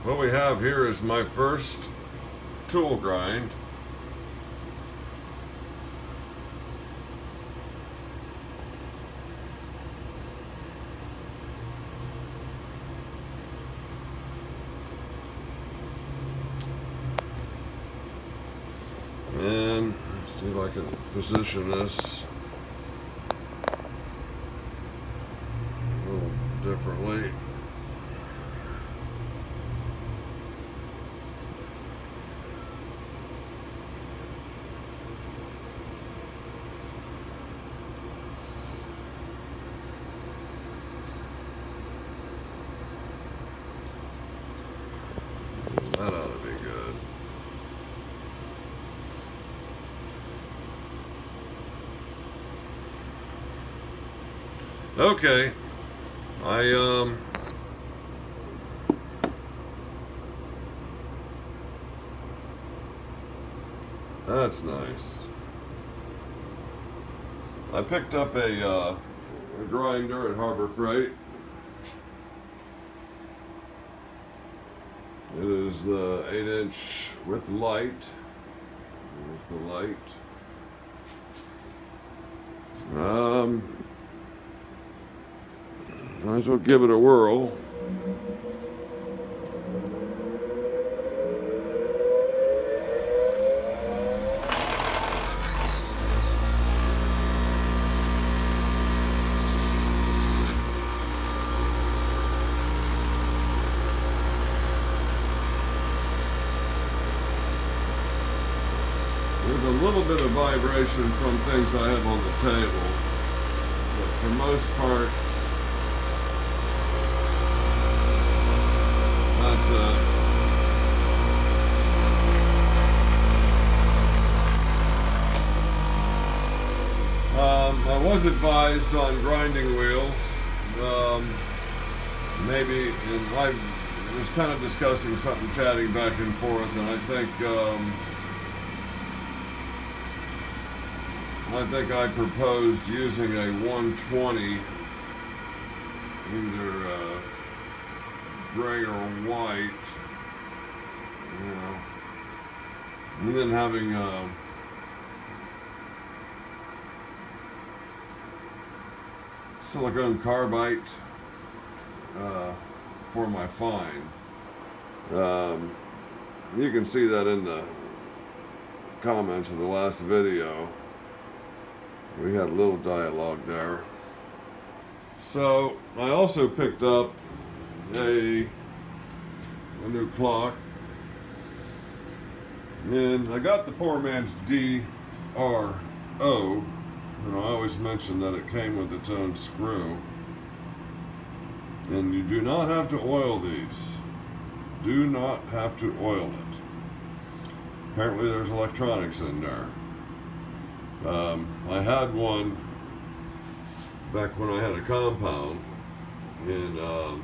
what we have here is my first tool grind. And see if I can position this a little differently. That ought to be good. Okay, that's nice. I picked up a grinder at Harbor Freight. It is the 8-inch with light. There's the light. Might as well give it a whirl. There's a little bit of vibration from things I have on the table, but for the most part, I was advised on grinding wheels, maybe, and I was kind of discussing something, chatting back and forth, and I think I proposed using a 120, either gray or white, you know, and then having silicone carbide for my fine. You can see that in the comments of the last video. We had a little dialogue there. So I also picked up a new clock, and I got the poor man's DRO, and I always mention that it came with its own screw, and you do not have to oil these. Do not have to oil it. Apparently there's electronics in there. I had one back when I had a compound, and I'll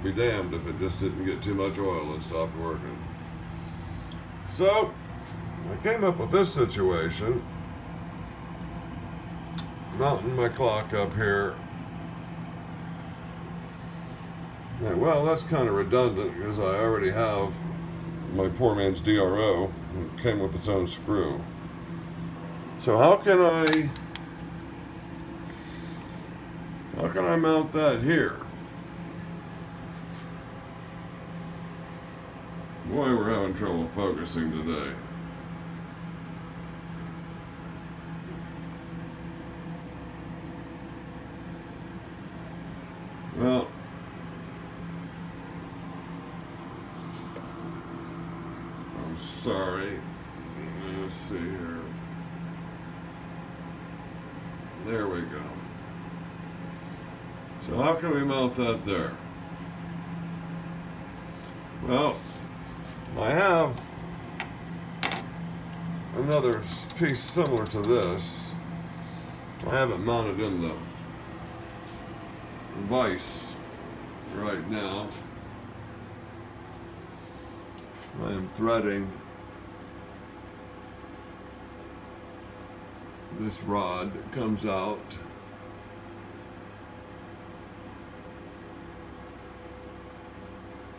be damned if it just didn't get too much oil and stopped working. So I came up with this situation, mounting my clock up here. Yeah, well, that's kind of redundant because I already have my poor man's DRO. It came with its own screw. So how can I mount that here? Boy, we're having trouble focusing today. Well, I'm sorry. Let's see here. There we go. So how can we mount that there? Well, I have another piece similar to this. I have it mounted in the vise right now. I am threading this rod that comes out.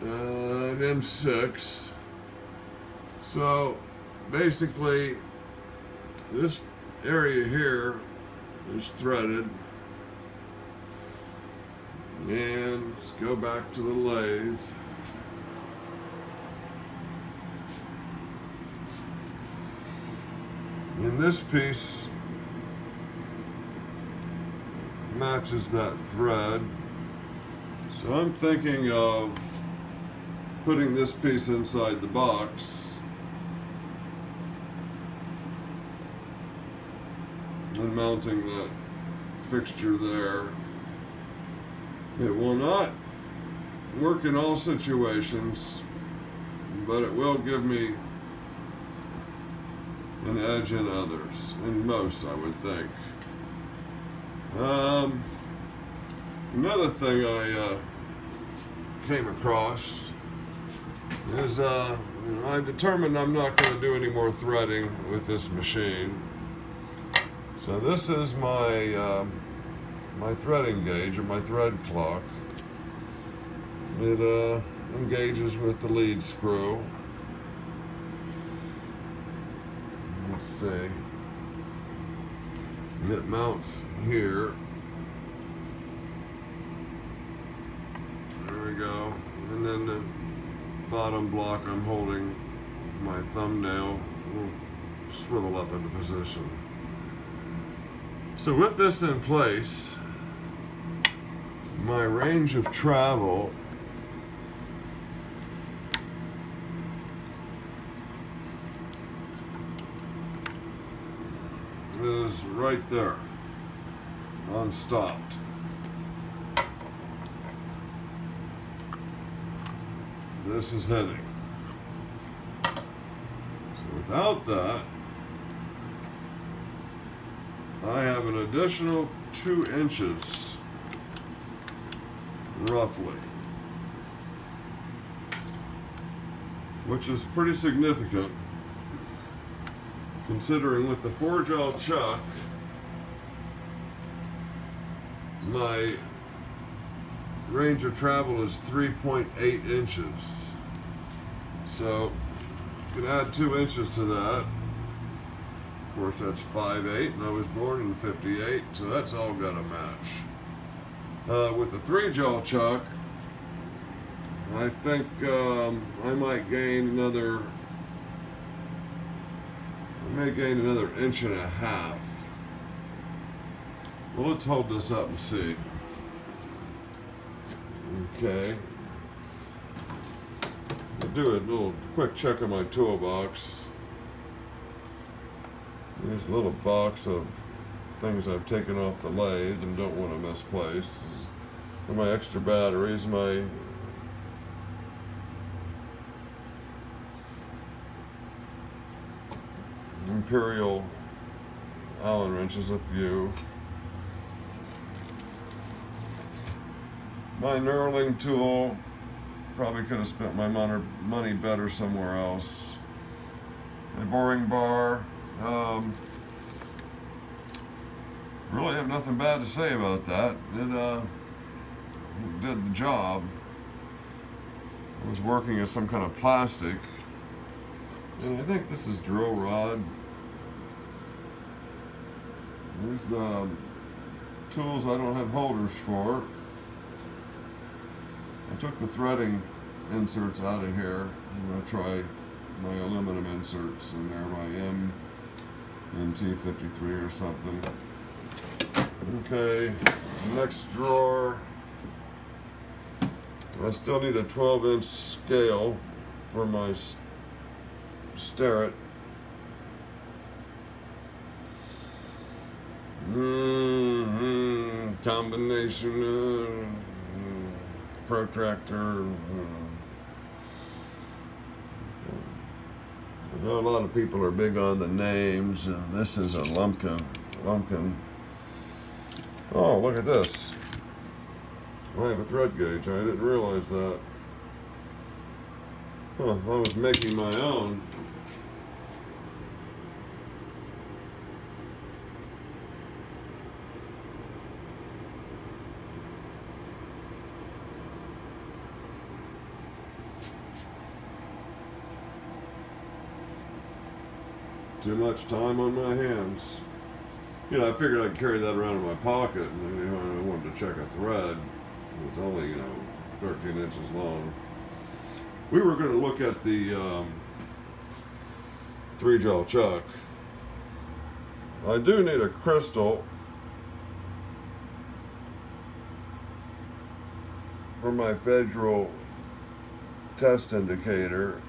an M6. So basically this area here is threaded, and let's go back to the lathe. And this piece matches that thread. So I'm thinking of putting this piece inside the box and mounting that fixture there. It will not work in all situations, but it will give me an edge in others, in most, I would think. Another thing I came across is I determined I'm not going to do any more threading with this machine. So this is my my threading gauge, or my thread clock. It engages with the lead screw. Let's see. It mounts here. There we go. And then the bottom block I'm holding, my thumbnail, will swivel up into position. So with this in place, my range of travel is right there, unstopped. This is heading. So without that, I have an additional 2 inches, roughly, which is pretty significant, considering with the 4-jaw chuck, my range of travel is 3.8 inches. So you can add 2 inches to that. Of course, that's 5'8", and I was born in '58, so that's all got to match. With the 3-jaw chuck, I think I might gain another. I may gain another 1.5 inches. Well, let's hold this up and see. Okay. I'll do a little quick check of my toolbox. Here's a little box of things I've taken off the lathe and don't want to misplace. And my extra batteries, my Imperial Allen wrenches, a few. My knurling tool, probably could have spent my money better somewhere else. My boring bar, really have nothing bad to say about that. It did the job. I was working as some kind of plastic. And I think this is drill rod. Here's the tools I don't have holders for. I took the threading inserts out of here. I'm going to try my aluminum inserts in there, my MT53 or something. Okay, next drawer. I still need a 12-inch scale for my Starrett. Combination protractor. I know a lot of people are big on the names, and this is a Lumpkin. Oh, look at this. I have a thread gauge. I didn't realize that. Huh, I was making my own. Too much time on my hands. You know, I figured I'd carry that around in my pocket, and you know, I wanted to check a thread. It's only, you know, 13 inches long. We were going to look at the 3-gel chuck. I do need a crystal for my Federal test indicator.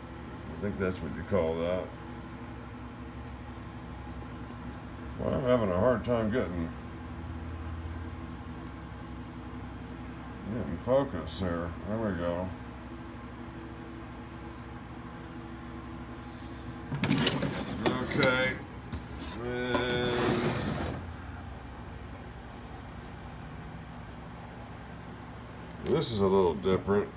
I think that's what you call that. Well, I'm having a hard time getting focus here. There we go. Okay. And this is a little different.